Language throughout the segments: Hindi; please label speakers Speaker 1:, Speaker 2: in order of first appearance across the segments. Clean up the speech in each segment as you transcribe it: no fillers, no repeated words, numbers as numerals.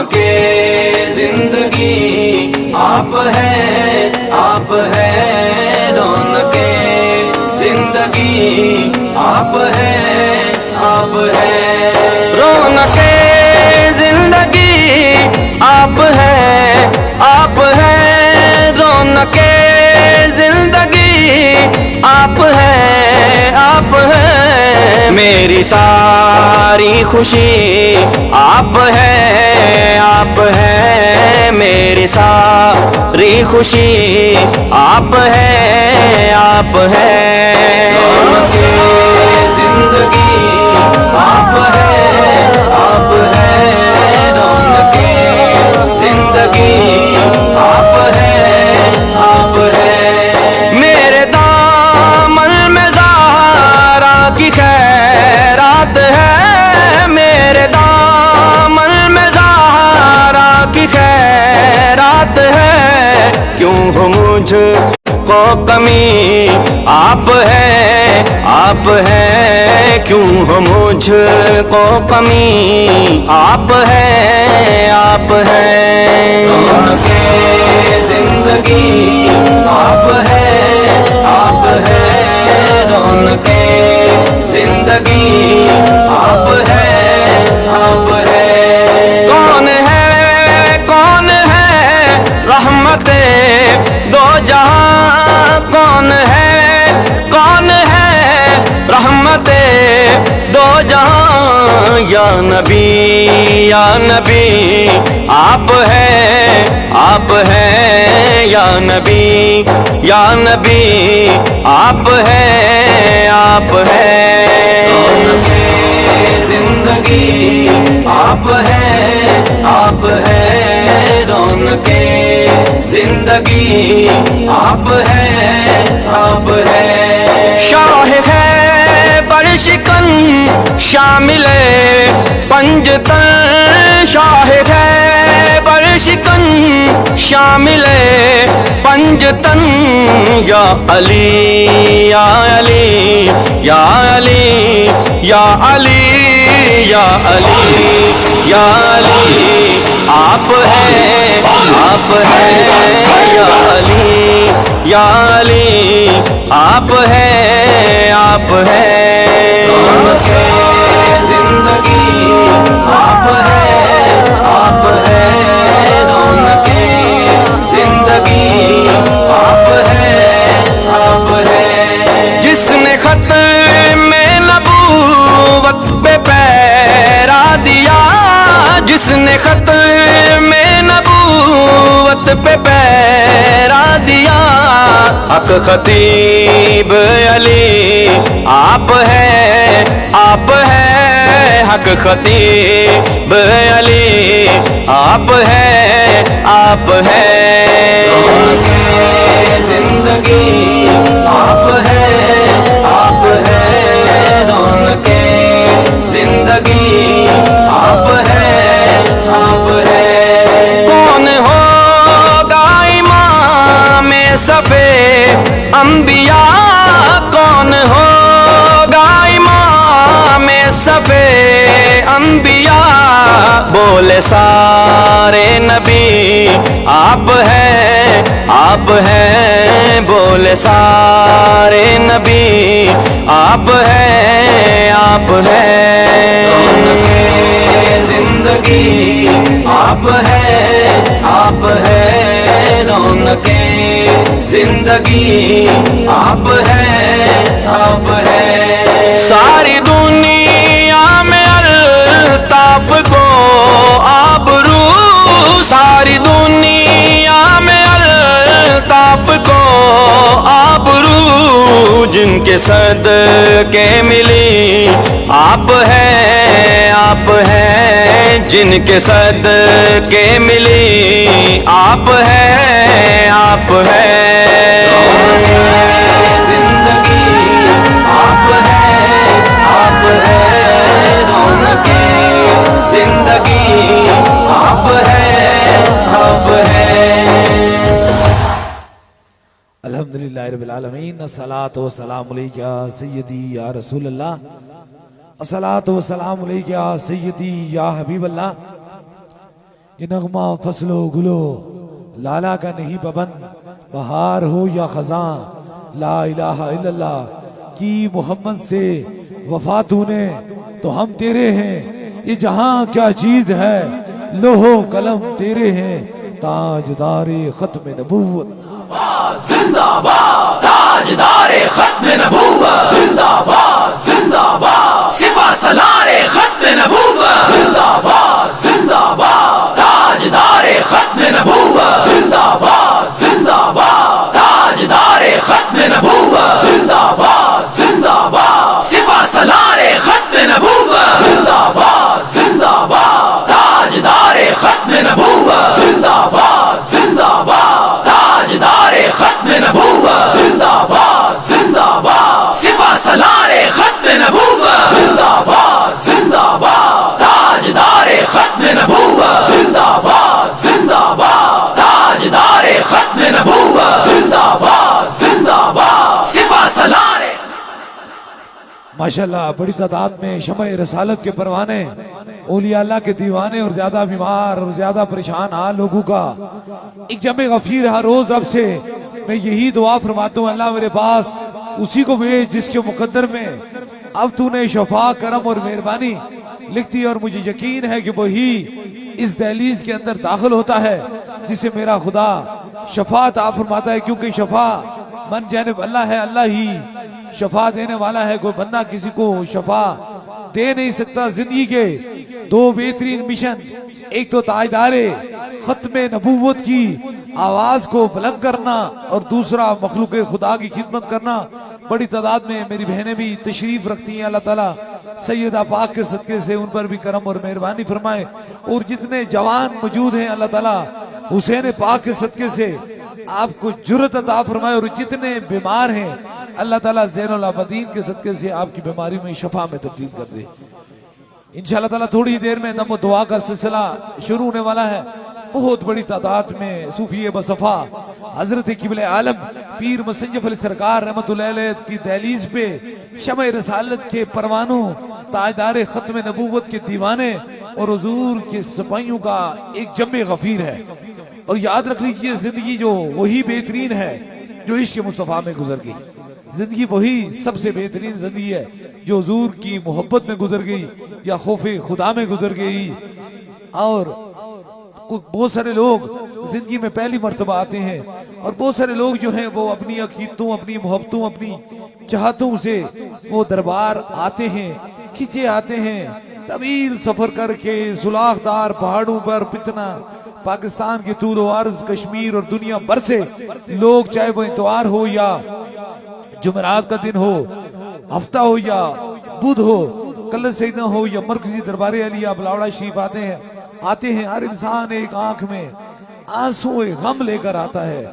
Speaker 1: रौनके जिंदगी आप है रौनके जिंदगी आप है रौनके जिंदगी आप है रौनके जिंदगी आप है मेरी सारी खुशी आप है मेरी सारी खुशी आप है जिंदगी आप है रौनके जिंदगी आप है मेरे दामन में ज़ारा की खैरात है मेरे दामन में ज़ारा की खैरात है क्यों हो मुझको कमी आप है क्यों हो मुझको कमी आप है रौनके जिंदगी आप है रौनके जिंदगी आप है कौन है रहमते दो जहां कौन है रहमते दो जहां या नबी आप है या नबी आप है जिंदगी आप है रौनके जिंदगी आप है शाह है बरशिकन शामिल पंजतन शाह है बरशिकन शामिल पंजतन या अली या अली या अली या अली या अली या अली आप है या अली या अली आप है जिंदगी आप है रौनके जिंदगी आप है जिसने खत में नबूवत पे पैरा दिया जिसने खत में नबूवत पे पैरा दिया हक खतीब अली आप है हक खतीब अली आप है जिंदगी आप है रौनके जिंदगी आप है कौन होगा इमाम सफे अंबिया कौन होगा इमाम सफे अंबिया बोले सारे नबी आप है बोले सारे नबी आप है जिंदगी आप है रौनके जिंदगी आप है सारी दुनिया में अल्ताफ को आबरू सारी दुनिया में अल्ताफ को आबरू जिनके सदके मिली आप है जिनके सदके मिली आप है जिंदगी आप है रौनके जिंदगी आप है
Speaker 2: अल्हम्दुलिल्लाह रब्बिल आलमीन अस्सलातु वस्सलामु अलैका या सय्यदी या रसूल अल्लाह अस्सलातु वस्सलामु अलैका या सय्यदी या हबीब अल्लाह ये नगमा फसलो गुलो लाला का नहीं बबन, बहार हो या खजां, ला इलाहा इल्लल्लाह की मोहम्मद से वफा तूने तो हम तेरे हैं, ये जहां क्या चीज है लोहो कलम तेरे हैं, ताजदारे खत्म नबूवत
Speaker 1: जिंदाबाद ताजदारे खत्म नबूवत, जिंदाबाद जिंदाबाद सिपा सलारे खत्म नबूवत, जिंदाबाद जिंदाबाद ताजदारे खत्म नबूवत, जिंदाबाद जिंदाबाद ताजदारे खत्म नबूवत, जिंदाबाद जिंदाबाद सिपा सलारे खत्म नबूवत, जिंदाबाद जिंदाबाद ताजदारे खत्म नबूवत, जिंदाबाद जिंदाबाद ताजदारे खत्म नबूवत, जिंदाबाद जिंदाबाद सिपा सलारे खत्म नबूवत, जिंदाबाद जिंदाबाद ताजदारे खत्म नबूवत, जिंदाबाद जिंदाबाद ताजदारे खत्म नबूवत, जिंदाबाद जिंदाबाद सिपा सलारे।
Speaker 2: माशाल्लाह बड़ी तादाद में शमअ रसालत के परवाने, औलिया अल्लाह के दीवाने और ज्यादा बीमार और ज्यादा परेशान हाल लोगों का एक जमे गफीर हर रोज रब से मैं यही दुआ फरमाता हूँ, अल्लाह मेरे पास उसी को भेज जिसके मुकद्दर में अब तूने शफा करम और मेहरबानी लिखती, और मुझे यकीन है कि वही इस दहलीज के अंदर दाखिल होता है जिसे मेरा खुदा शफा अता फरमाता है, क्योंकि शफा मन जानिब अल्लाह है, अल्लाह ही शफा देने वाला है, कोई बंदा किसी को शफा दे नहीं सकता। जिंदगी के दो बेहतरीन मिशन, एक तो ताजदारे खत्म नबूवत की आवाज को बुलंद करना और दूसरा मखलूक खुदा की खिदमत करना। बड़ी तादाद में मेरी बहनें भी तशरीफ रखती हैं, अल्लाह ताला सैयदा पाक के सदके से उन पर भी करम और मेहरबानी फरमाए, और जितने जवान मौजूद हैं अल्लाह ताला हुसैन पाक के सदके से आपको जुर्रत अता फरमाए, और जितने बीमार हैं अल्लाह ताला ज़ैनुल आबिदीन के सदके से आपकी बीमारी में शफा में तब्दील कर दे। इंशाअल्लाह ताला थोड़ी देर में दम दुआ का सिलसिला शुरू होने वाला है। बहुत बड़ी तादाद में सूफी बसफा हजरत किबले आलम पीर मुसन्निफ अली सरकार रहमतुल्लाह अलैह की दहलीज पे शमअ रसालत के परवानों, ताजदार खत्म नबूवत के दीवाने और हुजूर के सिपाहियों का एक जमे गफीर है। और याद रख लीजिए, जिंदगी जो वही बेहतरीन है जो इश्क मुस्तफा में गुजर गई, जिंदगी वही सबसे बेहतरीन जिंदगी है जो हुजूर की मोहब्बत में गुजर गई या खौफे खुदा में गुजर गई। और बहुत सारे लोग जिंदगी में पहली मर्तबा आते हैं, और बहुत सारे लोग जो हैं वो अपनी अकीदतों, अपनी मोहब्बतों, अपनी चाहतों से वो दरबार आते हैं, खींचे आते हैं, तवील सफर करके सुलाखदार पहाड़ों पर पितना पाकिस्तान के तूल अर्ज, कश्मीर और दुनिया भर से लोग, चाहे वो इतवार हो या जुमेरात का दिन हो, हफ्ता हो या बुध हो, कल सैदा हो या मरकजी दरबार अलिया बलावड़ा शरीफ आते हैं। हर इंसान एक आंख में आंसू गम लेकर आता है,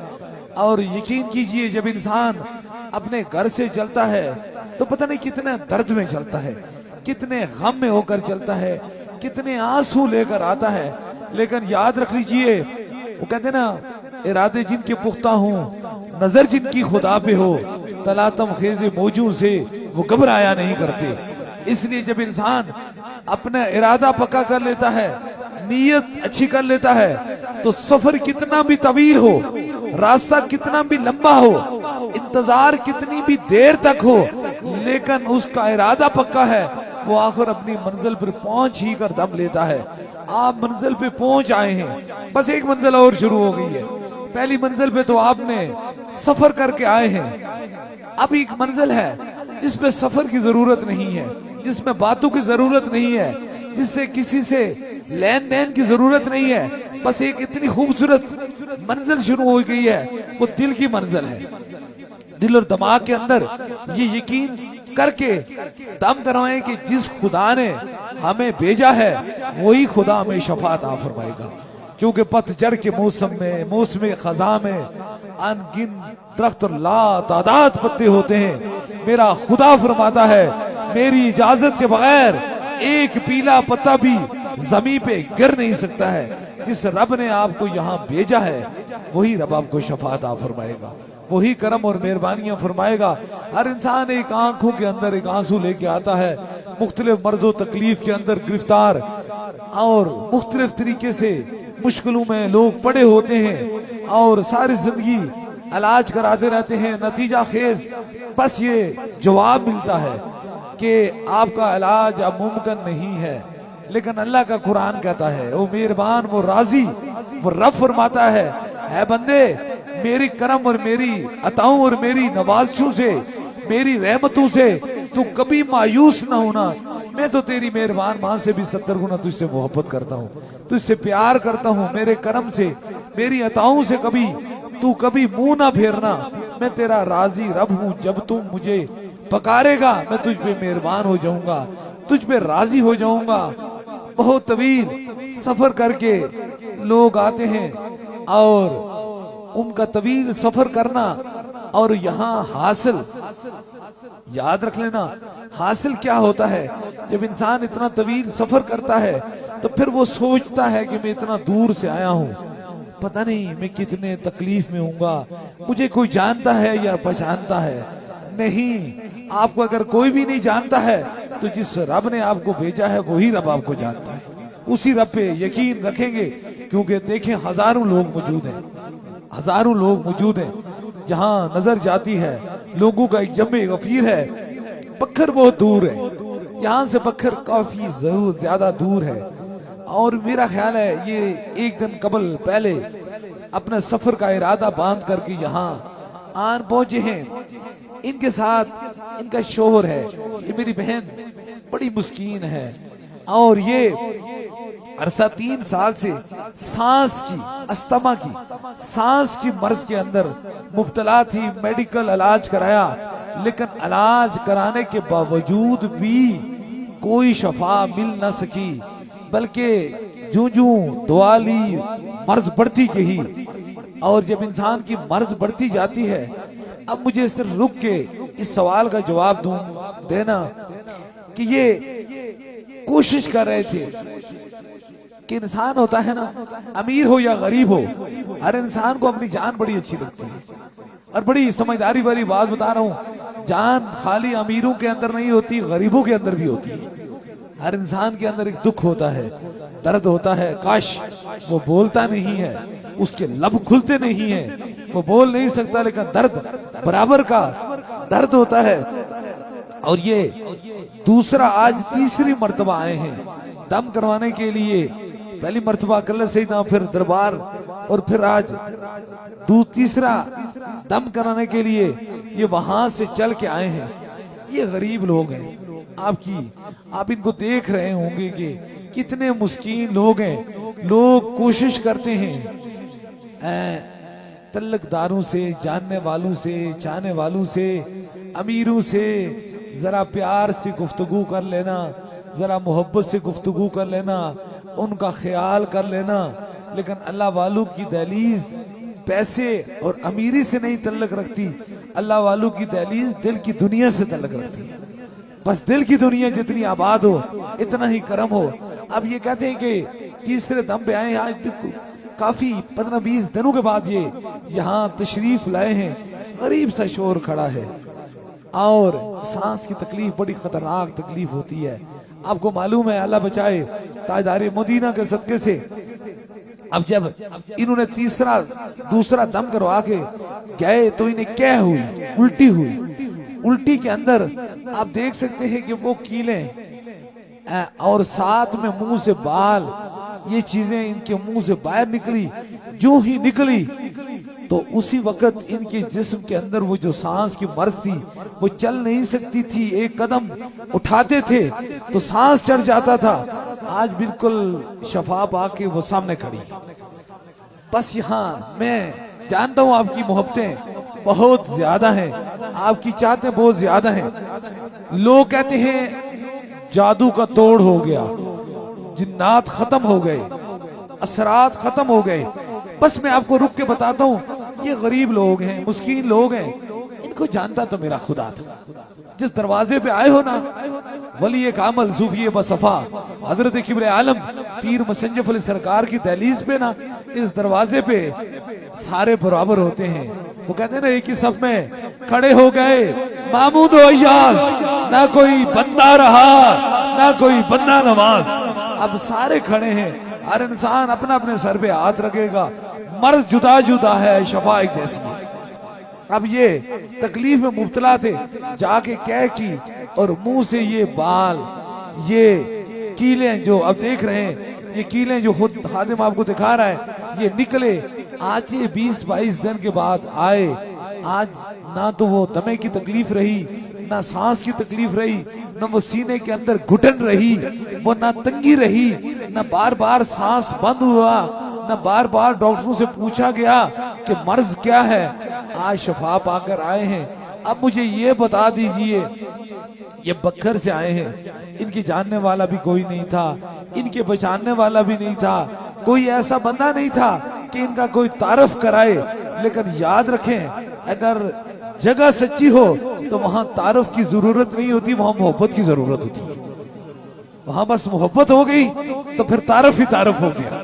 Speaker 2: और यकीन कीजिए जब इंसान अपने घर से चलता है तो पता नहीं कितने दर्द में चलता है, कितने गम में होकर चलता है, कितने आंसू लेकर आता है। लेकिन याद रख लीजिए, वो कहते ना, इरादे जिनके पुख्ता हो, नजर जिनकी खुदा पे हो, तलातम खेजे मौजू से वो घबराया नहीं करते। इसलिए जब इंसान अपना इरादा पक्का कर लेता है, नीयत अच्छी कर लेता है, तो सफर कितना भी तवील हो, रास्ता कितना भी लंबा हो, इंतजार कितनी भी देर तक हो, लेकिन उसका इरादा पक्का है, वो आखिर अपनी मंजिल पर पहुंच ही कर दम लेता है। आप मंजिल पे पहुंच आए हैं, बस एक मंजिल और शुरू हो गई है। पहली मंजिल पे तो आपने सफर करके आए हैं, अब एक मंजिल है जिसमें सफर की जरूरत नहीं है, जिसमें बातों की जरूरत नहीं है, जिससे किसी से लेन देन की जरूरत नहीं है, बस एक इतनी खूबसूरत मंजिल शुरू हो गई है, वो दिल की मंजिल है। दिल और दिमाग के अंदर ये यकीन करके दम करवाएं कि जिस खुदा ने हमें भेजा है वही खुदा हमें शफाअत अता फरमाएगा। क्योंकि पतझड़ के मौसम में, मौसम खजा में अनगिन दरख्त और ला तादाद पत्ते होते हैं। मेरा खुदा फरमाता है, मेरी इजाजत के बगैर एक पीला पत्ता भी जमीन पे गिर नहीं सकता है। जिस रब ने आपको यहाँ भेजा है वही रब आपको शफाअत अता फरमाएगा, वही करम और मेहरबानियां फरमाएगा। हर इंसान एक आंखों के अंदर एक आंसू लेके आता है, मुख्तलिफ मर्जो तकलीफ के अंदर गिरफ्तार और मुख्तलिफ तरीके से मुश्किलों में लोग पड़े होते हैं और सारी जिंदगी इलाज कराते रहते हैं, नतीजा खेज बस ये जवाब मिलता है कि आपका इलाज अब मुमकिन नहीं है। लेकिन अल्लाह का कुरान कहता है, वो मेहरबान, वो राजी, वो रब फरमाता है बंदे, मेरी करम और मेरी अताओं और मेरी नवाज़शों से, मेरी रहमतों से तू कभी मायूस ना होना। मैं तो तेरी मेहरबान मां से भी 70 गुना तुझसे मोहब्बत करता हूँ, तुझसे प्यार करता हूँ। मेरे करम से, मेरी अताओं से तू कभी मुंह ना फेरना। मैं तेरा राजी रब हूँ, जब तू मुझे पकारेगा मैं तुझ पे मेहरबान हो जाऊंगा, तुझ पे राजी हो जाऊंगा। बहुत तवील सफर करके लोग आते हैं और उनका तवील सफर करना और यहाँ हासिल, याद रख लेना, हासिल क्या होता है। जब इंसान इतना तवील सफर करता है तो फिर वो सोचता है कि मैं इतना दूर से आया हूँ, पता नहीं मैं कितने तकलीफ में हूँगा, मुझे कोई जानता है या पहचानता है नहीं। आपको अगर कोई भी नहीं जानता है तो जिस रब ने आपको भेजा है वही रब आपको जानता है। उसी रब पे यकीन रखेंगे, क्योंकि देखें हजारों लोग मौजूद हैं, हजारों लोग मौजूद हैं। जहां नजर जाती है लोगों का एक जमे गफीर है। पत्थर बहुत दूर है, यहाँ से पत्थर काफी जरूर ज्यादा दूर है। और मेरा ख्याल है ये एक दिन कबल पहले अपने सफर का इरादा बांध करके यहाँ आन पहुंचे हैं। इनके साथ इनका शोहर है, ये मेरी बहन बड़ी मुस्कीन है और ये अरसा 3 साल से सांस की, अस्थमा की, सांस की मर्ज के अंदर मुब्तला थी। मेडिकल इलाज कराया, लेकिन इलाज कराने के बावजूद भी कोई शफा मिल न सकी, बल्कि जूं जूं दुआ ली मर्ज बढ़ती गई। और जब इंसान की मर्ज बढ़ती जाती है, अब मुझे सिर्फ रुक के इस सवाल का जवाब देना कि ये कोशिश कर रहे थे कि इंसान होता है ना, अमीर हो या गरीब हो, हर इंसान को अपनी जान बड़ी अच्छी लगती है। और बड़ी समझदारी वाली बात बता रहा हूँ, जान खाली अमीरों के अंदर नहीं होती, गरीबों के अंदर भी होती है। हर इंसान के अंदर एक दुख होता है, दर्द होता है, काश वो बोलता नहीं है, उसके लब खुलते नहीं है, वो बोल नहीं सकता, लेकिन दर्द बराबर का दर्द होता है। और ये दूसरा, आज तीसरी मर्तबा आए हैं दम करवाने के लिए। पहली मर्तबा कल से ना, फिर दरबार, और फिर आज तीसरा दम कराने के लिए ये वहां से चल के आए हैं। ये गरीब लोग हैं, आप इनको देख रहे होंगे कि कितने मुस्कीन लोग हैं। लोग कोशिश करते हैं तल्लकदारों से, जानने वालों से, चाहने वालों से, अमीरों से जरा प्यार से गुफ्तगू कर लेना, जरा मोहब्बत से गुफ्तगू कर लेना, उनका ख्याल कर लेना। लेकिन अल्लाह वालों की दहलीज पैसे और अमीरी से नहीं तल्लक रखती, अल्लाह वालों की दहलीज दिल की दुनिया से तल्लक रखती है। बस दिल की दुनिया जितनी आबाद हो, इतना ही करम हो। अब ये कहते हैं कि तीसरे दम पे आए, आज काफी 15-20 दिनों के बाद ये यहाँ तशरीफ लाए हैं। गरीब सा शोर खड़ा है और सांस की तकलीफ बड़ी खतरनाक तकलीफ होती है। आपको मालूम है, अल्लाह बचाए, ताजदार मदीना के सदके से अब जब इन्होंने दूसरा दम करवा के गए तो इन्हें क्या हुई, उल्टी हुई। उल्टी के अंदर आप देख सकते हैं कि वो कीले और साथ में मुंह से बाल, ये चीजें इनके मुंह से बाहर निकली। जो ही निकली तो उसी वक्त इनके जिस्म के अंदर वो जो सांस की मर्ज थी, वो चल नहीं सकती थी। एक कदम उठाते थे तो सांस चढ़ जाता था। आज बिल्कुल शफा पाके वो सामने खड़ी। बस यहाँ मैं जानता हूँ आपकी मोहब्बतें बहुत ज्यादा हैं, आपकी चाहतें बहुत ज्यादा हैं। लोग कहते हैं जादू का तोड़ हो गया, जिन्नात खत्म हो गए, असरात खत्म हो गए। बस मैं आपको रुक के बताता हूँ, ये गरीब लोग हैं, मुस्कीन लोग हैं, इनको जानता तो मेरा खुदा था। जिस दरवाजे पे आए हो ना, वली कामल सूफी बसफा हजरत किब्र आलम पीर मुसंजफ अली सरकार की दहलीज पे ना, इस दरवाजे पे सारे बराबर होते हैं। वो कहते हैं ना, एक ही सब में खड़े हो गए महमूद अय्याज, ना कोई बंदा रहा ना कोई बंदा नवाज। अब सारे खड़े हैं हर इंसान अपना अपने सर पे हाथ रखेगा। मर्ज जुदा जुदा है, शफा एक जैसी है। अब ये तकलीफ में मुब्तला थे, जाके कह की और मुंह से ये बाल, ये कीलें जो अब देख रहे हैं, ये कीलें जो खुद खादिम आपको दिखा रहा है, ये निकले। आज ये 20-22 दिन के बाद आए। आज ना तो वो दमे की तकलीफ रही, ना सांस की तकलीफ रही, ना वो सीने के अंदर घुटन रही, वो ना तंगी रही, ना बार बार सांस बंद हुआ, ना बार बार डॉक्टरों से पूछा गया कि मर्ज क्या है। आज शफा पाकर आए हैं। अब मुझे ये बता दीजिए, ये बखर से आए हैं, इनकी जानने वाला भी कोई नहीं था, इनके बचाने वाला भी नहीं था, कोई ऐसा बंदा नहीं था कि इनका कोई तारफ कराए। लेकिन याद रखें, अगर जगह सच्ची हो तो वहां तारफ की जरूरत नहीं होती, वहां मोहब्बत की जरूरत होती है। वहां बस मोहब्बत हो गई तो फिर तारफ ही तारफ हो गया।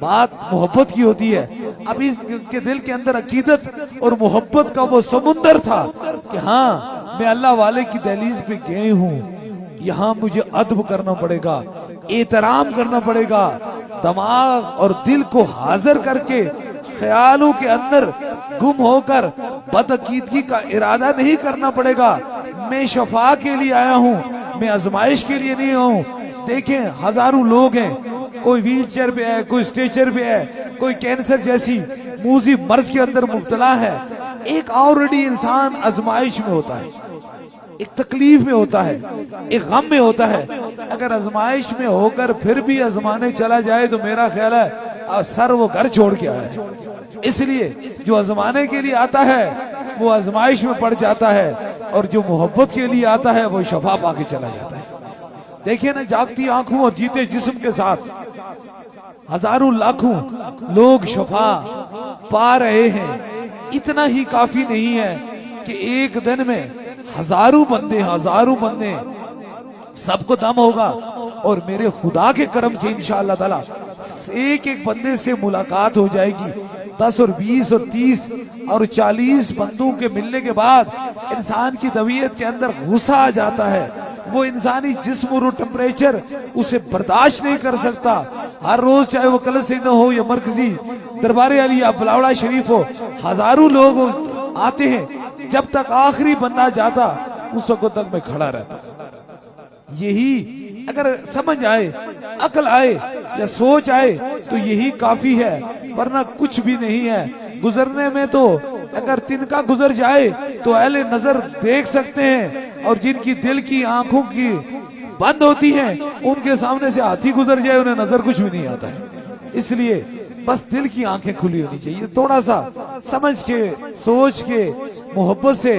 Speaker 2: बात मोहब्बत की होती है। अब इसके दिल के अंदर अकीदत और मोहब्बत का वो समुंदर था कि हाँ, मैं अल्लाह वाले की दहलीज पे गई हूँ, यहाँ मुझे अदब करना पड़ेगा, एहतराम करना पड़ेगा, दिमाग और दिल को हाजिर करके ख्यालों के अंदर गुम होकर बदअकीदगी का इरादा नहीं करना पड़ेगा। मैं शफा के लिए आया हूँ, मैं आजमाइश के लिए नहीं हूँ। देखें, हजारों लोग हैं, कोई व्हील चेयर पे है, कोई स्ट्रेचर पे है, कोई कैंसर जैसी मूजी मर्ज के अंदर मुब्तला है। एक ऑलरेडी इंसान आजमाइश में होता है, एक तकलीफ में होता है, एक गम में होता है। अगर आजमाइश में होकर फिर भी आजमाने चला जाए तो मेरा ख्याल है सर वो घर छोड़ के आया है। इसलिए जो आजमाने के लिए आता है वो आजमाइश में पड़ जाता है, और जो मोहब्बत के लिए आता है वो शफा पाके चला जाता है। देखिए ना, जागती आंखों और जीते जिस्म के साथ हजारों लाखों लोग शफा पा रहे हैं। इतना ही काफी नहीं है कि एक दिन में हजारों बंदे सबको दम होगा, और मेरे खुदा के करम से इंशाअल्लाह ताला एक एक बंदे से मुलाकात हो जाएगी। 10 और 20 और 30 और 40 बंदों के मिलने के बाद इंसान की तबीयत के अंदर गुस्सा आ जाता है। वो इंसानी जिस्म और टेम्परेचर उसे बर्दाश्त नहीं कर सकता। हर रोज, चाहे वो कल से न हो या मरकजी दरबार अली या बलावड़ा शरीफ हो, हजारों लोग आते हैं। जब तक आखिरी बंदा जाता उस वक्त तक मैं खड़ा रहता। यही अगर समझ आए, अकल आए या सोच आए तो यही काफी है, वरना कुछ भी नहीं है। गुजरने में तो अगर तिनका गुजर जाए तो अहले नजर देख सकते हैं, और जिनकी दिल की आंखों की बंद होती हैं उनके सामने से हाथी गुजर जाए उन्हें नजर कुछ भी नहीं आता है। इसलिए बस दिल की आंखें खुली होनी चाहिए, थोड़ा सा समझ के, सोच के, मोहब्बत से,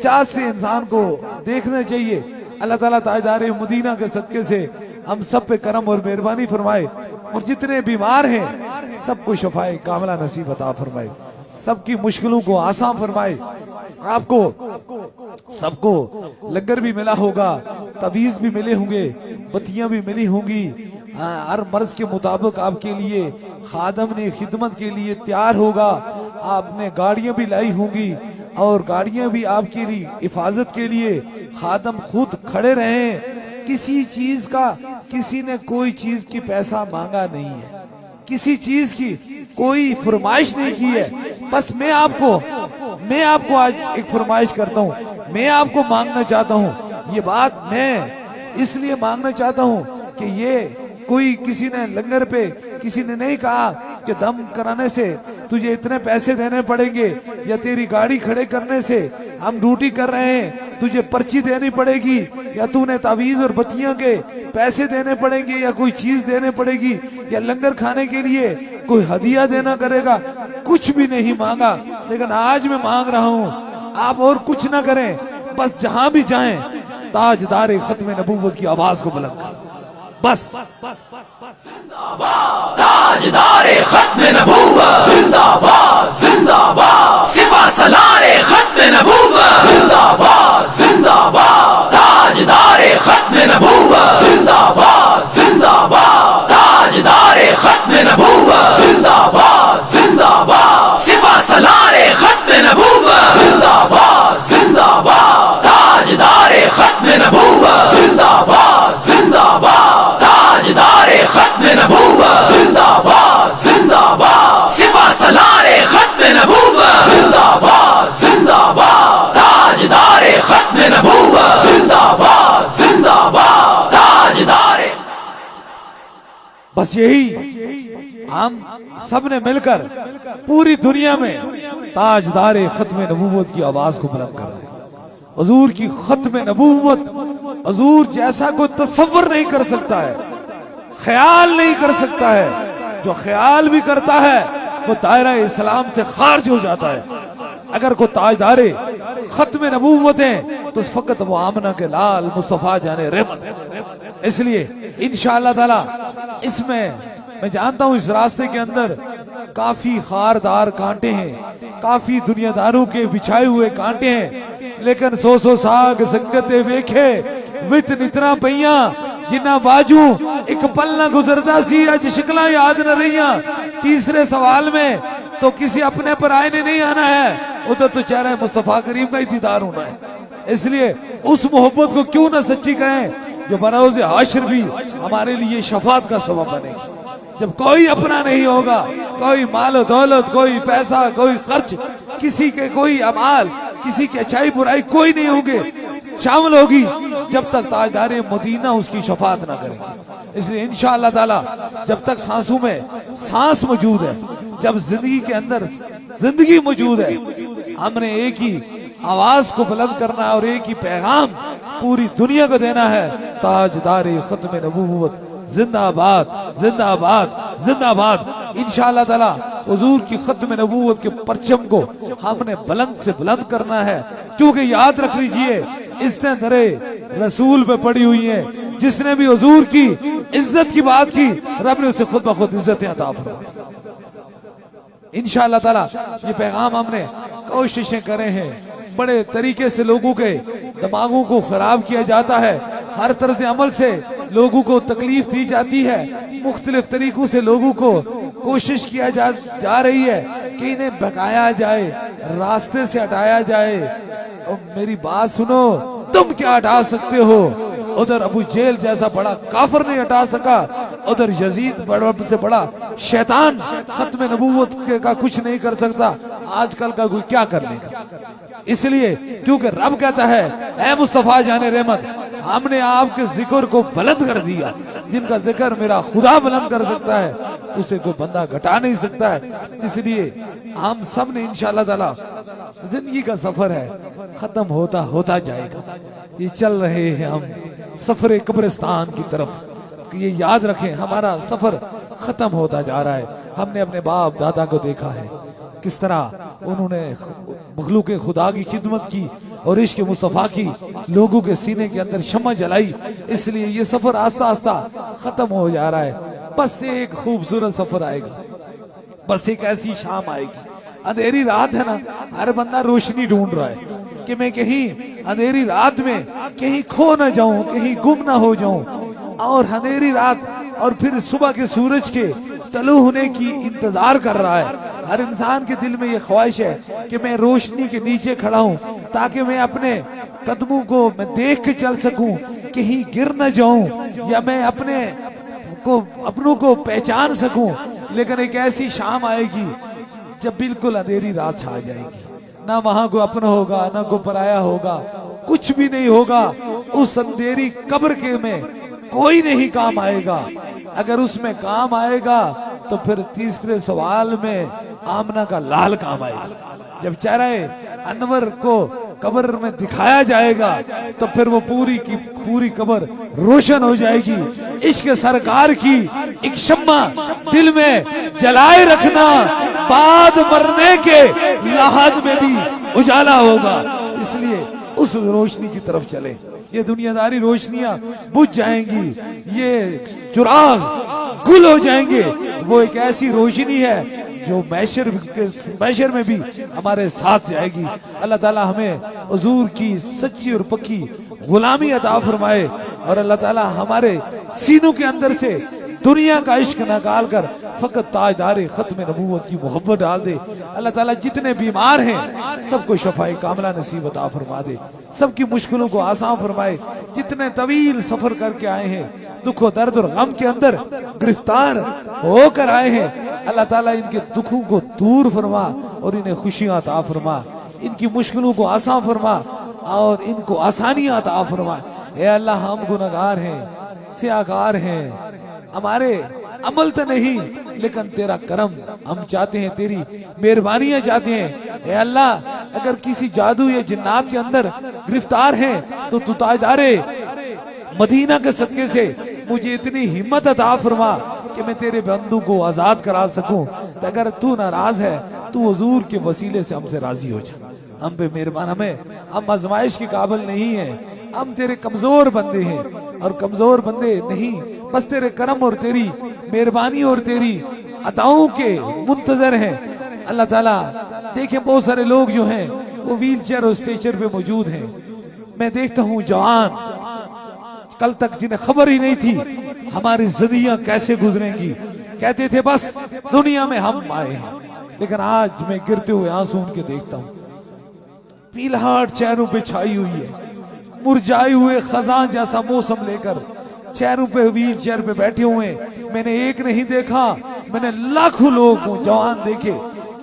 Speaker 2: चाह से इंसान को देखना चाहिए। अल्लाह ताला ताजदार मदीना के सदके से हम सब पे करम और मेहरबानी फरमाए, और जितने बीमार हैं सबको शफाए कामला नसीब अता फरमाए, सबकी मुश्किलों को आसान फरमाए। आपको सबको लंगर भी मिला होगा, तवीज भी मिले होंगे, बत्तियां भी मिली होंगी। हर मर्ज के मुताबिक आपके लिए खादम ने खिदमत के लिए तैयार होगा। आपने गाड़ियां भी लाई होंगी, और गाड़ियां भी आपके लिए हिफाजत के लिए खादम खुद खड़े रहे। किसी चीज का, किसी ने कोई चीज की पैसा मांगा नहीं है, किसी चीज की कोई फरमाइश नहीं की है। बस मैं आपको आज एक फरमाइश करता हूँ, मैं आपको मांगना चाहता हूँ। ये बात मैं इसलिए मांगना चाहता हूँ कि ये कोई किसी ने लंगर पे किसी ने नहीं कहा कि दम कराने से तुझे इतने पैसे देने पड़ेंगे, या तेरी गाड़ी खड़े करने से हम ड्यूटी कर रहे हैं तुझे पर्ची देनी पड़ेगी, या तूने तावीज और बत्तियों के पैसे देने पड़ेंगे, या कोई चीज देने पड़ेगी, या लंगर खाने के लिए कोई हदिया देना करेगा। कुछ भी नहीं मांगा, लेकिन आज मैं मांग रहा हूँ आप और कुछ ना करें, बस जहां भी जाएं ताजदार खत्म नबूवत की आवाज को बुलंद करें। बस
Speaker 1: ताजदारे खत्म नबूवत जिंदाबाद जिंदाबाद, सिपा सलारे खत्म नबूवत जिंदाबाद जिंदाबाद, ताजदारे खत्म नबूवत जिंदाबाद जिंदाबाद, ताजदारे खत्म नबूवत जिंदाबाद जिंदाबाद, सिपा सलारे खत्म नबूवत जिंदाबाद जिंदाबाद, ताजदारे खत्म नबूवत जिंदाबाद जिंदाबाद, ताजदारे खत्म नबूवत
Speaker 2: बस यही हम सब ने मिलकर पूरी दुनिया में ताजदारे खत्म नबूवत की आवाज को बुलंद कर रहे हैं। हुजूर की खत्म नबूवत, हुजूर जैसा कोई तसव्वुर नहीं कर सकता है, ख्याल नहीं कर सकता है। जो ख्याल भी करता है वो दायरा इस्लाम से खारिज हो जाता है। अगर कोई ताजदारे खत्म नबूवत है तो फकत वो आमना के लाल मुस्तफा जाने रहमत है। इसलिए इंशाअल्लाह ताला इसमें मैं जानता हूं इस रास्ते के अंदर काफी खारदार कांटे हैं, काफी दुनियादारों के बिछाए हुए कांटे हैं, लेकिन सौ साग संगते वेखे वित नितना पईया जिन्ना बाजू एक पल ना गुजरता सी अज शिकला याद न रही। तीसरे सवाल में तो किसी अपने पर आए ने नहीं आना है, उधर तो चेहरा मुस्तफा करीम का ही दीदार होना है। इसलिए उस मोहब्बत को क्यों ना सच्ची कहें जो बरोज़ हश्र भी हमारे लिए शफात का सबब बनेगी। जब कोई अपना नहीं होगा, कोई माल दौलत, कोई पैसा, कोई खर्च, किसी के कोई अमाल, किसी की अच्छाई बुराई कोई नहीं होंगे शामिल होगी जब तक ताजदारे मदीना उसकी शफात ना करेंगे। इसलिए इंशाअल्लाह ताला जब तक सांसों में सांस मौजूद है, जब जिंदगी के अंदर जिंदगी मौजूद है, हमने एक ही आवाज को बुलंद करना है और एक ही पैगाम पूरी दुनिया को देना है, ताजदारे खत्म नबूवत जिंदाबाद जिंदाबाद जिंदाबाद। इंशाअल्लाह ताला हुजूर की खत्म नबूवत के परचम को हमने बुलंद से बुलंद करना है, क्योंकि याद रख लीजिए इसने दरे रसूल पे पड़ी हुई है। जिसने भी हुजूर की इज्जत की बात की रब ने उसे खुद ब खुद इज्जतें अता फरमाई। इंशाअल्लाह ताला ये पैगाम हमने कोशिशें करे हैं, बड़े तरीके से लोगों के दिमागों को खराब किया जाता है, हर तरह अमल से लोगों को तकलीफ दी जाती है, मुख्तलिफ तरीकों से लोगों को कोशिश किया जा रही है कि इन्हें भगाया जाए, रास्ते से हटाया जाए। और मेरी बात सुनो, तुम क्या हटा सकते हो? उधर अबू जेल जैसा बड़ा काफिर नहीं हटा सका, उधर यजीद बड़ा से बड़ा शैतान खत्म नबूवत का कुछ नहीं कर सकता। आजकल का कोई क्या कर लेगा? इसलिए क्योंकि रब कहता है ऐ मुस्तफा जाने रहमत, हमने आपके जिक्र को बुलंद कर दिया। जिनका जिक्र मेरा खुदा बुलंद कर सकता है उसे कोई बंदा घटा नहीं सकता है। इसलिए हम सब ने इंशाअल्लाह ताला, जिंदगी का सफर है, खत्म होता होता जाएगा। ये चल रहे हैं हम सफर कब्रिस्तान की तरफ, ये याद रखें हमारा सफर खत्म होता जा रहा है। हमने अपने बाप दादा को देखा है किस तरह उन्होंने मखलूक खुदा की खिदमत की और इश्क मुस्तफा की लोगों के सीने के अंदर शम्मा जलाई। इसलिए ये सफर आस्ता आस्ता खत्म हो जा रहा है। बस एक खूबसूरत सफर आएगा, बस एक ऐसी शाम आएगी। अंधेरी रात है ना, हर बंदा रोशनी ढूंढ रहा है कि मैं कहीं अंधेरी रात में कहीं खो ना जाऊं, कहीं गुम ना हो जाऊं। और अंधेरी रात और फिर सुबह के सूरज के तलु होने की इंतजार कर रहा है। हर इंसान के दिल में ये ख्वाहिश है कि मैं रोशनी के नीचे खड़ा हूं ताकि मैं अपने कदमों को मैं देख के चल सकूं, कहीं गिर न जाऊं, या मैं अपनों को पहचान सकूं। लेकिन एक ऐसी शाम आएगी जब बिल्कुल अंधेरी रात छा जाएगी, ना वहां को अपना होगा ना को पराया होगा, कुछ भी नहीं होगा। उस अंधेरी कब्र के में कोई नहीं काम आएगा। अगर उसमें काम आएगा तो फिर तीसरे सवाल में आमना का लाल काम आएगा। जब चेहरे अनवर को कब्र में दिखाया जाएगा तो फिर वो पूरी की पूरी कब्र रोशन हो जाएगी। इश्क सरकार की एक शम्मा दिल में जलाए रखना, बाद मरने के लहद में भी उजाला होगा। इसलिए उस रोशनी की तरफ चले। ये दुनियादारी रोशनियां बुझ जाएंगी, ये चुराग गुल हो जाएंगे। वो एक ऐसी रोशनी है जो मैशर में भी हमारे साथ जाएगी। अल्लाह ताला हमें हुजूर की सच्ची और पक्की गुलामी अता फरमाए और अल्लाह ताला हमारे सीनों के अंदर से दुनिया का इश्क निकाल कर फकत ताजदारे खत्म नबूवत की मोहब्बत डाल दे। अल्लाह ताला जितने बीमार हैं सबको शफाए कामला नसीब अता फरमा दे, सबकी मुश्किलों को आसान फरमाए। जितने तवील सफर करके आए हैं, दुखों दर्द और गम के अंदर गिरफ्तार होकर आए हैं, अल्लाह ताला इनके दुखों को दूर फरमा और इन्हें खुशियां अता फरमा, इनकी मुश्किलों को आसान फरमा और इनको आसानियां अता फरमा। ए अल्लाह, हम गुनहगार हैं, सियाकार हैं, हमारे अमल तो नहीं, लेकिन तेरा करम हम चाहते हैं, तेरी मेहरबानियां चाहते हैं। ए अल्लाह, अगर किसी जादू या जिन्नात के अंदर गिरफ्तार हैं तो तू ताजदारे मदीना के सदके से मुझे इतनी हिम्मत अता फरमा कि मैं तेरे बंदू को आजाद करा सकूं। तो अगर तू नाराज है, तू हुजूर के वसीले से हमसे राजी हो जा, हम पे मेहरबान। हम आजमाइश के काबिल नहीं है, हम तेरे कमजोर बंदे हैं, और कमजोर बंदे नहीं, बस तेरे करम और तेरी मेहरबानी और तेरी अताओं के मुंतजर हैं। अल्लाह ताला देखे बहुत सारे लोग जो हैं वो व्हील चेयर और स्ट्रेचर पे मौजूद हैं। मैं देखता हूँ जवान कल तक जिन्हें खबर ही नहीं थी हमारी जिंदगियां कैसे गुजरेंगी, कहते थे बस दुनिया में हम आए हैं, लेकिन आज मैं गिरते हुए आंसू उनके देखता हूँ। पीलहाट चेहरों पे छाई हुई है, मुरझाए हुए खजान जैसा मौसम लेकर चेहरों पे व्हील चेयर पे बैठे हुए। मैंने एक नहीं देखा, मैंने लाखों लोग जवान देखे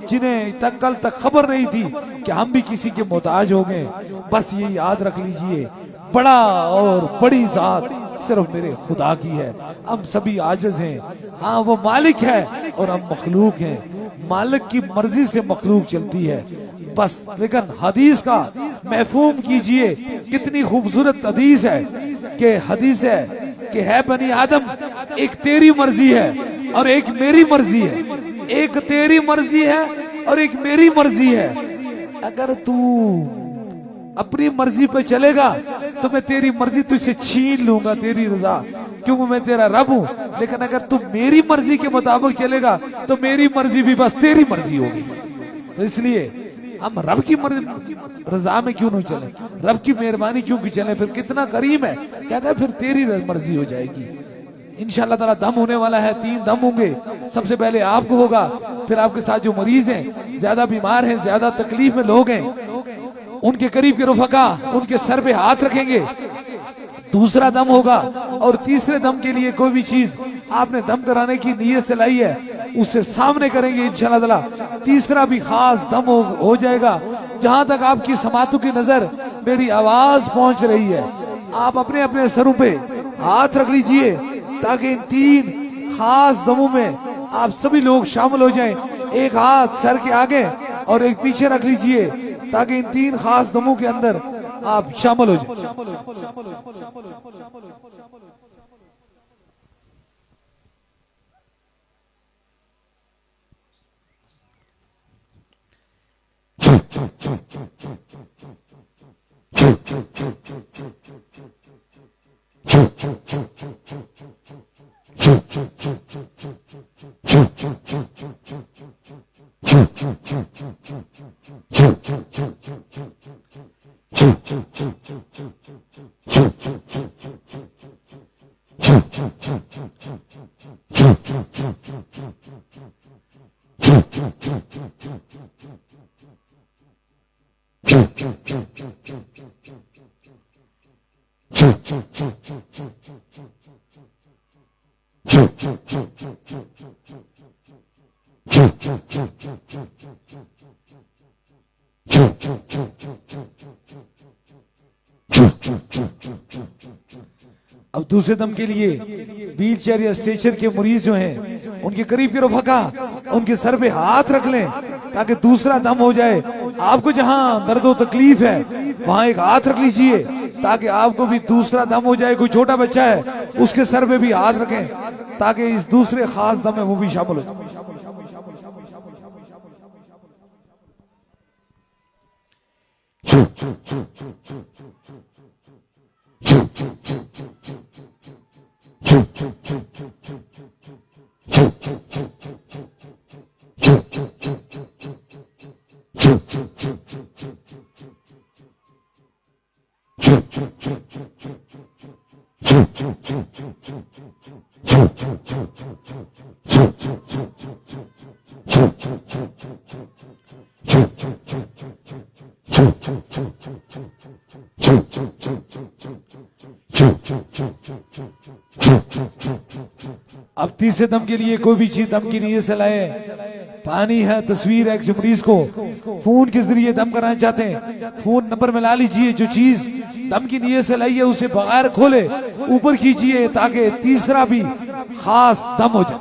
Speaker 2: जिन्हें तक कल तक खबर नहीं थी कि हम भी किसी के मोहताज हो गए। बस ये याद रख लीजिए, बड़ा और बड़ी जात सिर्फ मेरे खुदा की है, हम सभी आजिज हैं। हाँ, वो मालिक है और हम मखलूक हैं, मालिक की मर्जी से मखलूक चलती है बस। लेकिन हदीस का महफूम कीजिए, कितनी खूबसूरत हदीस है कि हदीस है कि है बनी आदम, एक तेरी मर्जी है और एक मेरी मर्जी है, एक तेरी मर्जी है और एक मेरी मर्जी है। अगर तू अपनी मर्जी पे चलेगा तो मैं तेरी मर्जी तुझसे छीन लूंगा, तेरी रजा, क्योंकि मैं तेरा रब हूं। लेकिन अगर तू मेरी मर्जी के मुताबिक चलेगा तो मेरी मर्जी भी बस तेरी मर्जी होगी। तो इसलिए हम रब की मर्जी रजा में क्यों नहीं चले, रब की मेहरबानी क्यों की चले, फिर कितना करीम है। कहता है फिर तेरी मर्जी हो जाएगी। इंशाअल्लाह ताला दम होने वाला है, 3 दम होंगे। सबसे पहले आपको होगा, फिर आपके साथ जो मरीज हैं, ज्यादा बीमार हैं, ज्यादा तकलीफ में लोग हैं, उनके करीब के रुफका उनके सर पे हाथ रखेंगे। दूसरा दम होगा, और तीसरे दम के लिए कोई भी चीज आपने दम कराने की नीयत से लाई है उससे सामने करेंगे इंशाअल्लाह ताला। तीसरा भी खास दम हो जाएगा। जहां तक आपकी समातों की नजर मेरी आवाज पहुंच रही है, आप अपने अपने सरों पे हाथ रख लीजिए ताकि इन 3 खास दमों में आप सभी लोग शामिल हो जाएं। एक हाथ सर के आगे और एक पीछे रख लीजिए ताकि इन 3 खास दमों के अंदर आप शामिल हो जाएं। अब दूसरे दम के लिए व्हील चेयर या स्ट्रेचर के मरीज जो हैं उनके करीब के रुफका उनके सर पे हाथ रख लें ताकि दूसरा दम हो जाए। आपको जहां दर्द और तकलीफ है वहां एक हाथ रख लीजिए ताकि आपको भी दूसरा दम हो जाए। कोई छोटा बच्चा है उसके सर पे भी हाथ रखें ताकि इस दूसरे खास दम में वो भी शामिल हो जाए। अब तीसरे दम के लिए कोई भी चीज दम की नीयत से लाए। पानी है, तस्वीर है। मरीज को फोन के जरिए दम कराना चाहते हैं, फोन नंबर में ला लीजिए। जो चीज दम की नीयत से लाइए, उसे बगैर खोले ऊपर कीजिए ताकि तीसरा भी खास दम हो जाए।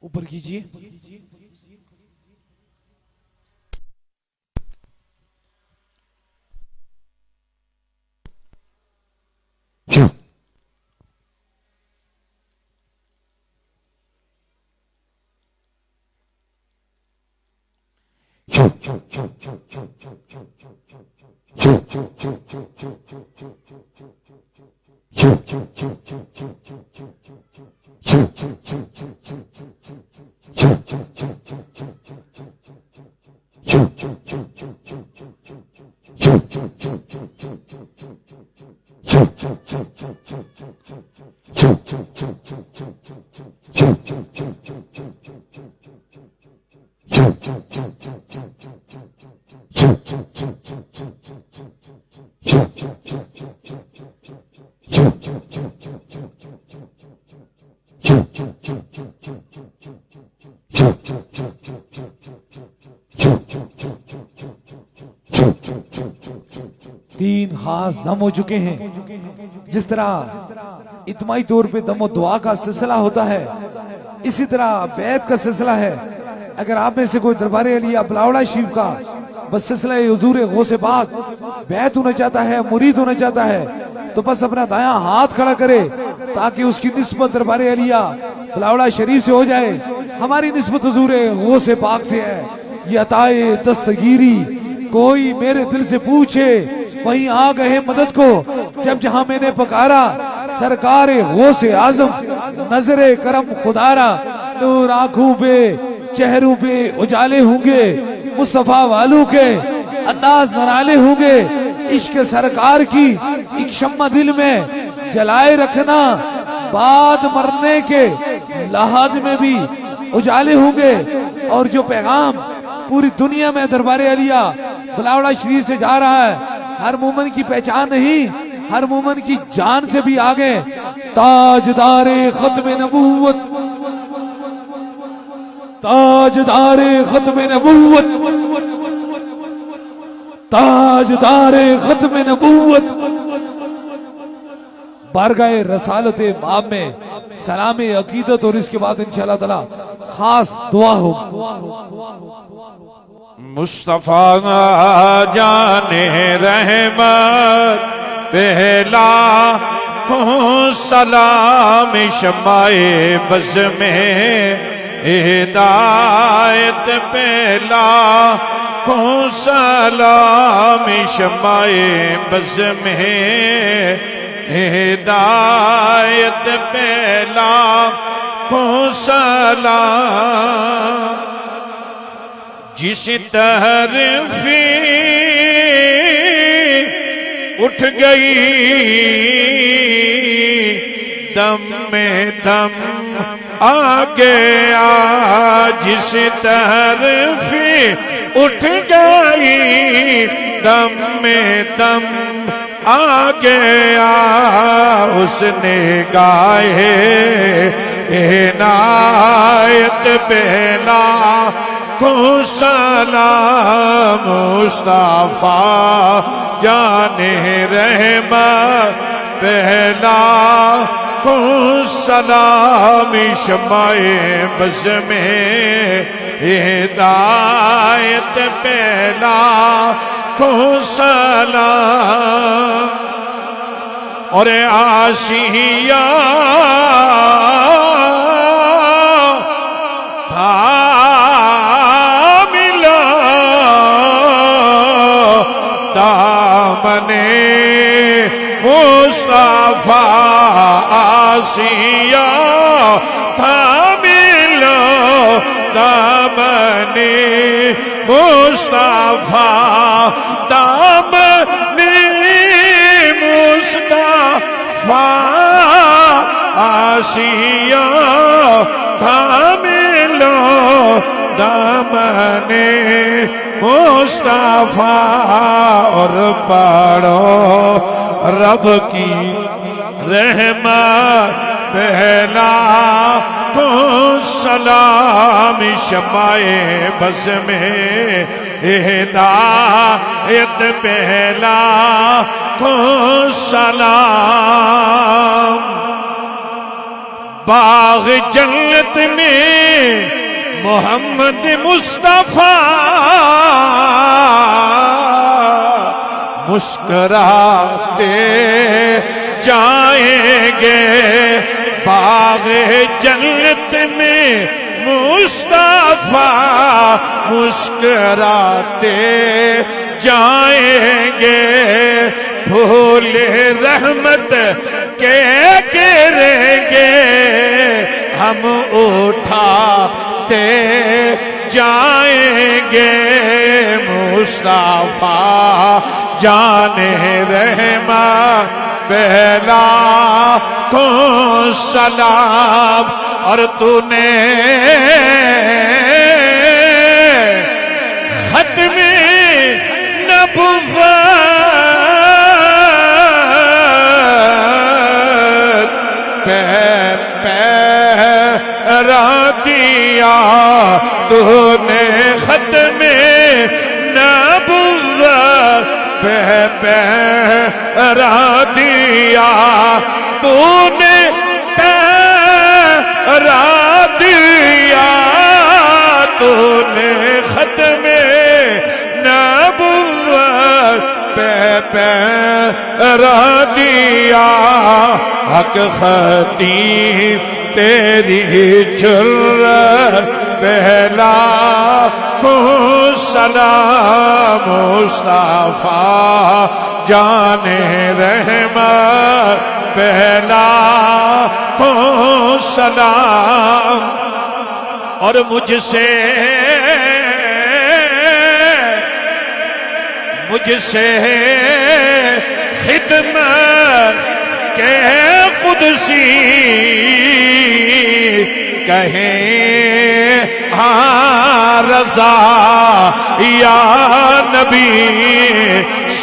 Speaker 2: ऊपर कीजिए। तीन खास दम हो चुके हैं। जिस तरह इत्माई तौर पे दमो दुआ का सिलसिला होता है, इसी तरह बैत का सिलसिला है। अगर आप में से कोई दरबारे अलिया बलावड़ा शरीफ का बस सिलसिला हुजूर गौसे पाक बैत होना चाहता है, मुरीद होना चाहता है, तो बस अपना दायां हाथ खड़ा करे ताकि उसकी निस्बत दरबारे अलिया बलावड़ा शरीफ से हो जाए। हमारी निस्बत हुजूर गौसे पाक से है। ये अताए दस्तगीरी कोई मेरे दिल से पूछे, वहीं आ गए मदद को जब जहां मैंने पकारा। सरकार गौसे आजम नजरे करम खुदारा, नूर आंखों पे चेहरों पे उजाले होंगे, मुस्तफा वालों के अंदाज नराले होंगे। इश्क सरकार की एक शम्मा दिल में जलाए रखना, बाद मरने के लहाद में भी उजाले होंगे। और जो पैगाम पूरी दुनिया में दरबारे अलिया बलावड़ा शरीफ से जा रहा है, हर मोमन की पहचान नहीं, हर मोमन की जान से भी आगे। ताजदारे खत्म नबूवत, ताजदारे खत्म नबूवत, ताजदारे खत्म नबूवत। बारगाह रसालत बाब में सलाम अकीदत और इसके बाद इंशाअल्लाह ताला खास दुआ हो।
Speaker 3: मुस्तफा जाने रहमत पहला सलाम शमाए बज़ में हिदायत पहला सलाम शमाए बज़ में हिदायत पहला सलाम। जिस तरफी उठ गई दम में दम आ गया, जिस तरफी उठ गई दम में दम आ गया। उसने गाए इनायत पहला सलाम मुस्तफा जाने रहमत पहला सलाम शमाए बज़ में हिदायत पहला सलाम। और आशिया था मिला दामने मुस्तफा आसिया था मिला दामने मुस्तफा दामने मुस्तफा आसिया था मिला दामने मुस्तफा और पढ़ो रब की रहमत पहला को सलाम शमाए बस में हिदायत पहला को सलाम बाग जन्नत में मोहम्मद मुस्तफा मुस्कुराते जाएंगे बाग जन्नत में मुस्तफा मुस्कुराते जाएंगे फूल रहमत के गिरेंगे हम उठाते जाएंगे मुस्तफा जाने रहमत पहला को सलाम और तूने खत्मे नबुव्वत पहरा दिया तूने खत्मे नबुव्वत पहरा दिया तूने पहरा दिया तूने खत्मे नबुव्वत पहरा दिया हक खतीब तेरी जुर्रत पहला को सलाम मुस्तफा जाने रहमत पहला को सलाम और मुझसे खिदमत के कुदसी कहें हाँ रज़ा या नबी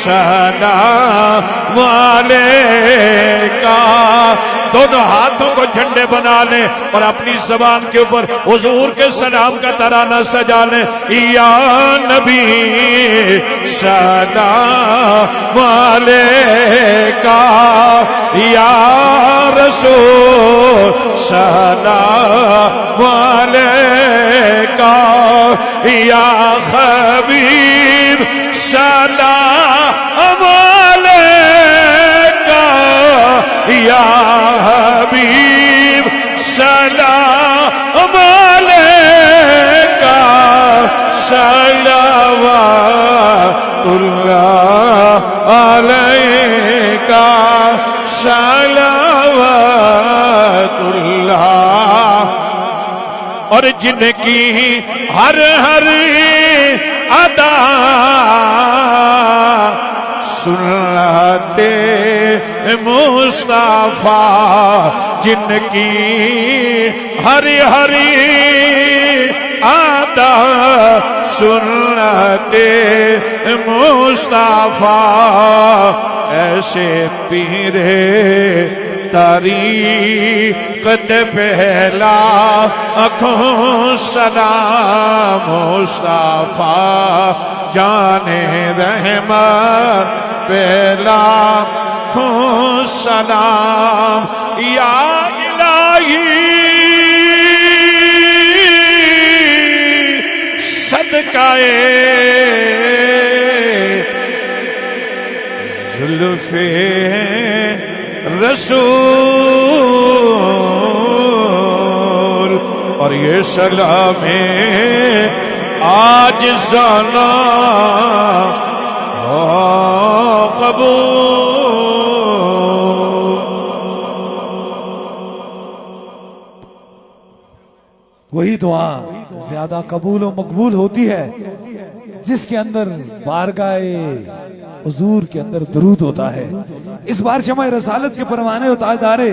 Speaker 3: सलाम वालेका दोनों हाथों को झंडे बना ले और अपनी ज़बान के ऊपर हुजूर के सलाम का तराना सजा ले या नबी सलाम वालेका या रसूल सलाम वालेका या हबीब सलाम वालेका या हबीब सलाम अलैका सलावतुल्लाह अलैका सलावतुल्लाह और जिनकी हर हर अदा सुनते मुस्तफा जिनकी हरी हरी आदा सुनते मुस्तफा ऐसे पीरे तारीक़त पहला आँखों सलाम मुस्तफा जाने रहमत पहला आँखों सलाम या इलाही सदकाए जुल्फ़े रसूल और ये सलामे आज जाना कबूल।
Speaker 2: वही दुआ ज्यादा कबूल और मकबूल होती है जिसके अंदर बारगाए हुजूर के अंदर दरूद होता है। इस बार शमा रसालत के परवाने और ताजदारे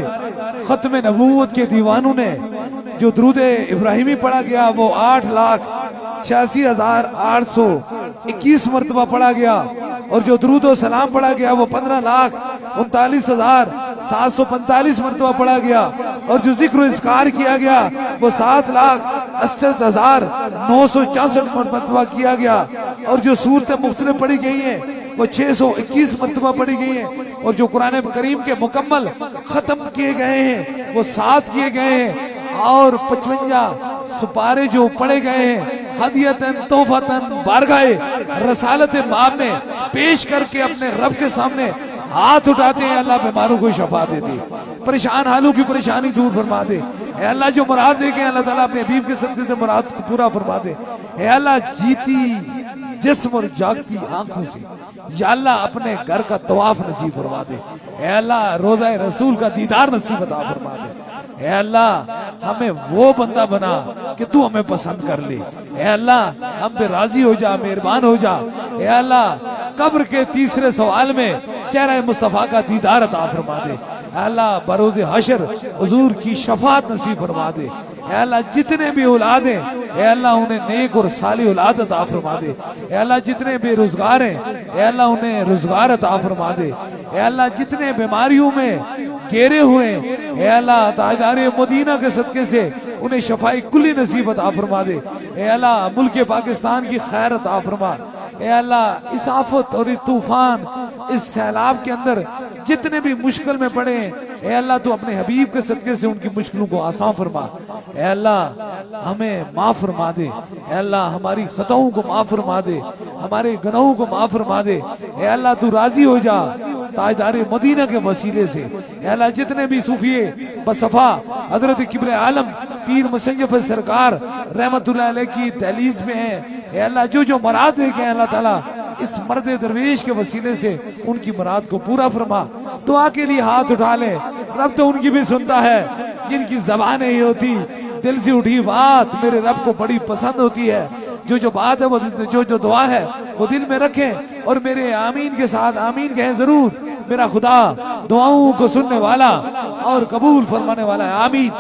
Speaker 2: खत्म नबूवत के दीवानों ने जो दरूद इब्राहिमी पढ़ा गया वो 8,86,821 मरतबा पढ़ा गया और जो दरूद और सलाम पढ़ा गया वो 15,39,745 मरतबा पढ़ा गया और जो जिक्र इस्कार किया गया वो 7,68,964 मरतबा किया गया और जो सूरतें मुख्तलिफ पढ़ी गई हैं वो 621 मरतबा पढ़ी गई हैं और जो कुरान करीम के मुकम्मल खत्म किए गए हैं वो 7 किए गए हैं और 55 सुपारे जो पढ़े गए हैं हदियतन तोहफतन बारगाए रसालत बाब में पेश करके अपने रब के सामने हाथ उठाते हैं। अल्लाह बीमारों को शफा दे दे, परेशान हालों की परेशानी दूर फरमा दे। ए अल्लाह जो मुराद देखे अल्लाह ताला अपने हबीब के सदके से मुराद को पूरा फरमा दे। ए अल्लाह जीती जिस्म और जागती आंखों से या अल्लाह अपने घर का तवाफ नसीब फरमा दे। ए अल्लाह रोज़ा रसूल का दीदार नसीब अता फरमा दे। ए अल्लाह हमें वो बंदा बना कि तू हमें पसंद कर ले। ए अल्लाह हम पे राजी हो जा, मेहरबान हो जा। ए अल्लाह कब्र के तीसरे सवाल में चेहरा मुस्तफा का दीदार अता फरमा दे। अल्लाह बरोज़े हशर हुजूर की शफात नसीब फरमा दे। अल्लाह जितने भी औलाद हैं अल्लाह उन्हें नेक और साली औलाद अता फरमा दे। अल्लाह जितने बेरोजगार हैं अल्लाह उन्हें रोजगार अता फरमा दे। अल्लाह जितने बीमारियों में घेरे हुए अल्लाह ताजदारे मदीना के सदके से उन्हें शफाई कुल्ली नसीब अता फरमा दे। अल्लाह मुल्क पाकिस्तान की खैर अता फरमा। अल्लाह इस आफत और इस तूफान इस सैलाब के अंदर जितने भी मुश्किल में पड़े हैं अल्लाह तू अपने हबीब के सदके से उनकी मुश्किलों को आसान फरमा। अल्लाह हमें माफ फरमा दे। अल्लाह हमारी खताओं को माफ फरमा दे, हमारे गुनाहों को माफ फरमा दे। अल्लाह तू राजी हो जा ताजदारे मदीना के वसीले से। अल्लाह जितने भी सूफिए बसफा हजरत किबले आलम पीर मुसंजफ सरकार रहमतुल्लाह अलैह की तहलीज में है अल्लाह जो जो मुराद देखे अल्लाह ताला इस मर्द दरवेश के वसीले से उनकी मुराद को पूरा फरमा। दुआ के लिए हाथ उठा ले, रब तो उनकी भी सुनता है जिनकी ज़बान नहीं होती, दिल से उठी बात मेरे रब को बड़ी पसंद होती है। जो जो बात है वो जो दुआ है वो दिल में रखें और मेरे आमीन के साथ आमीन कहें जरूर। मेरा खुदा दुआओं को सुनने वाला और कबूल फरमाने वाला है। आमीन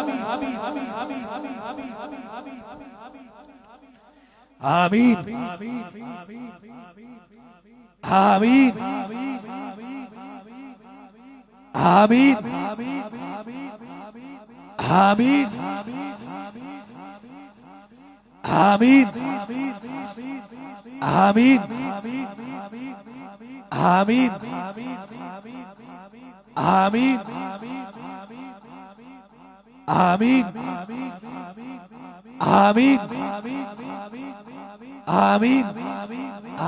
Speaker 2: आमीन आमीन आमीन आमीन आमीन आमीन आमीन आमीन आमीन आमीन आमीन।